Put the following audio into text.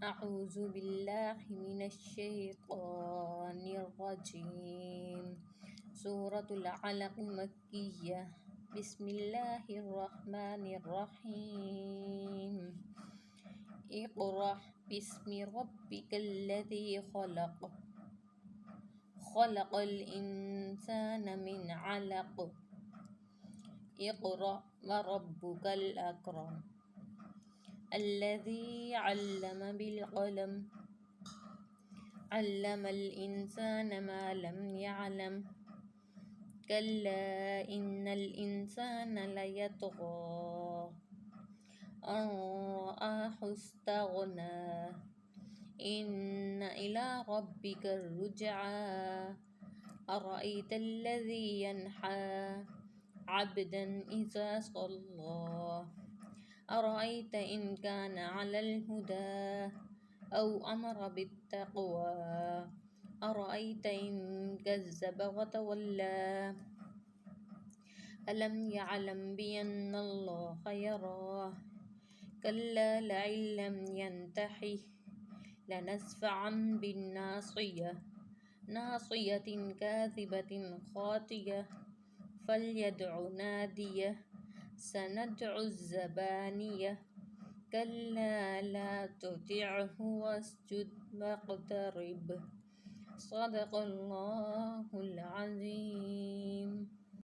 أعوذ بالله من الشيطان الرجيم. سورة العلق مكية. بسم الله الرحمن الرحيم. اقرأ باسم ربك الذي خلق. خلق الإنسان من علق. اقرأ وربك الأكرم الذي علم بالقلم. علم الإنسان ما لم يعلم. كلا إن الإنسان ليطغى أن رآه استغنى. إن إلى ربك الرجعى. أرأيت الذي ينحى عبدا إذا صلى. أرأيت إن كان على الهدى أو أمر بالتقوى. أرأيت إن كذب وتولى. ألم يعلم بأن الله يراه. كلا لئن لم ينته لنسفعا بالناصية. ناصية كاذبة خاطية. فليدع ناديه. سندع الزبانية. كلا لا تطعه واسجد واقترب. صدق الله العظيم.